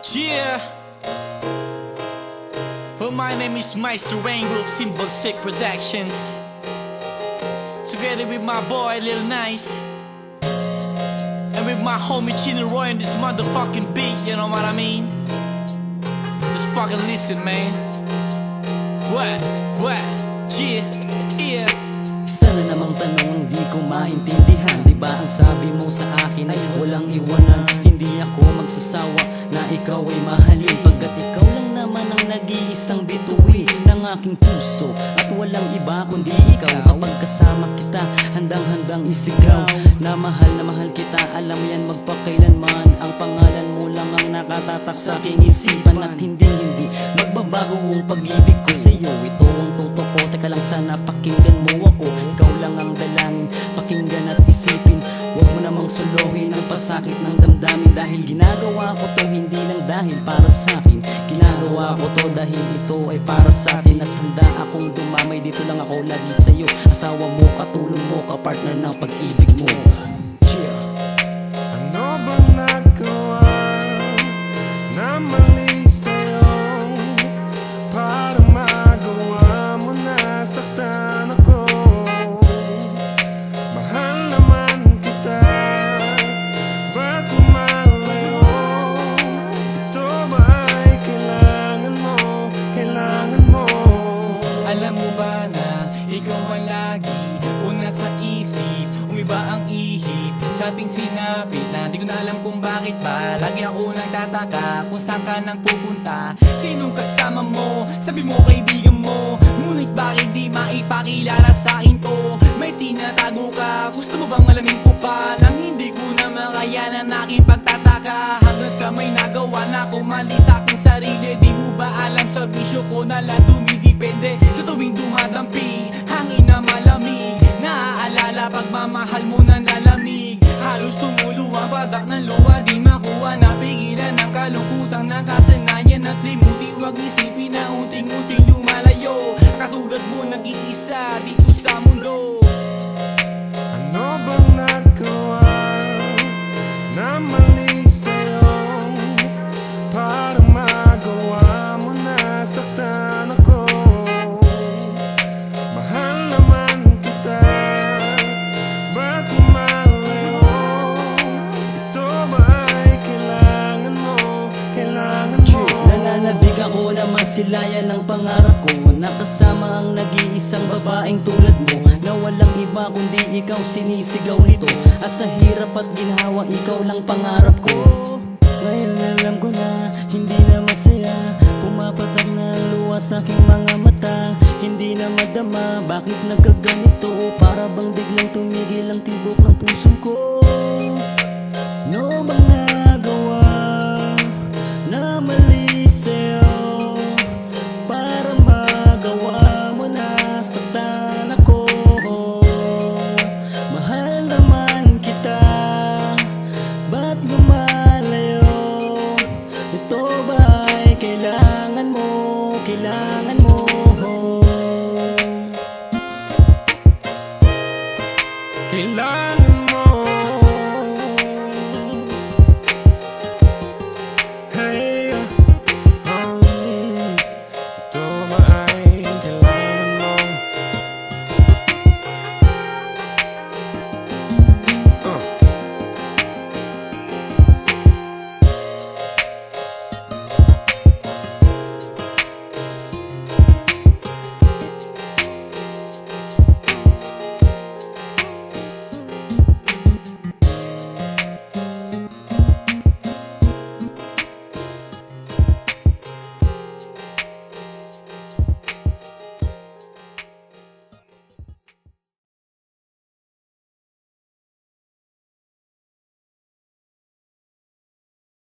Yeah. Well, my name is Meister Rainbow of Symbol Sick Productions. Together with my boy Lil Nice. And with my homie Chino Roy on this motherfucking beat, you know what I mean? Just fucking listen, man. What? Yeah. Sana namang tanong di ko maintindihan. Diba ang sabi mo sa akin ay walang iwanan? Hindi ako magsasawa na ikaw ay mahalin, pagkat ikaw lang naman ang nag-iisang bituin ng aking puso, at walang iba kundi ikaw. Kapag kasama kita, handang-handang isigaw na mahal kita. Alam yan magpakailanman, ang pangalan mo lang ang nakatatak sa aking isipan. At hindi magbabago ang pag-ibig ko sa'yo. Ito ang totoo, teka lang sana pakinggan mo ako. Ikaw lang ang dalangin, pakinggan at isipin. Huwag mo namang suluhin ang pasakit ng damdamin, dahil ginagawa ko to hindi lang dahil para sa akin. Ginagawa ko to dahil ito ay para sa atin, at handa akong dumamay. Dito lang ako lagi sa'yo, asawa mo, katulong mo, kapartner ng pag-ibig mo. Ano bang nagawa na mali sa'yo para magawa mo na saktan ako? Mahal naman kita, ba't lumalayo? Ito ba ay kailangan mo? Alam mo ba na ikaw ang lagi una sa isip, umiba ang ihip sa ating sinapit, na di ko na alam kung bakit ba lagi ako nagtataka kung saan ka nang pupunta. Sinong kasama mo? Sabi mo kaibigan mo, ngunit bakit di maipakilala sa akin to? May tinatago ka, gusto mo bang alamin ko pa nang hindi ko na makayanan aking pagtataka? Hanggang sa may nagawa na akong mali sa aking sarili. Di mo ba alam sa bisyo ko na dumidepende sa tuwing dumadampi hangin na malamig? Naaalala pagmamahal mo na lalamig, halos tumulo ang patak ng luwa. Di makuha na pigilan ang kalungkutang nakasanayan, at limuti wag isipin na unting-unting lumalayo. Katulad mo nag-iisa dito sa mundo. Ano bang nagawa na mali sa'yo para magawa mo na saktan ako? Mahal naman kita, ba't lumalayo? Ito ba ay kailangan mo? Nananabik ako na masilayan ang pangarap ko, nakasama ang nag-iisang babaeng tulad mo, na walang iba kundi ikaw sinisigaw nito. At sa hirap at ginhawa, ikaw lang pangarap ko. Ngayon alam ko na hindi na masaya, pumapatak na luha sa aking mga mata. Hindi na madama, bakit nagkaganito? Para bang biglang tumigil ang tibok ng puso ko. No bang nagawa na mali sa'yo para magawa mo na saktan ako? Mahal naman kita, ba't lumalayo? Ito ba ay kailangan mo?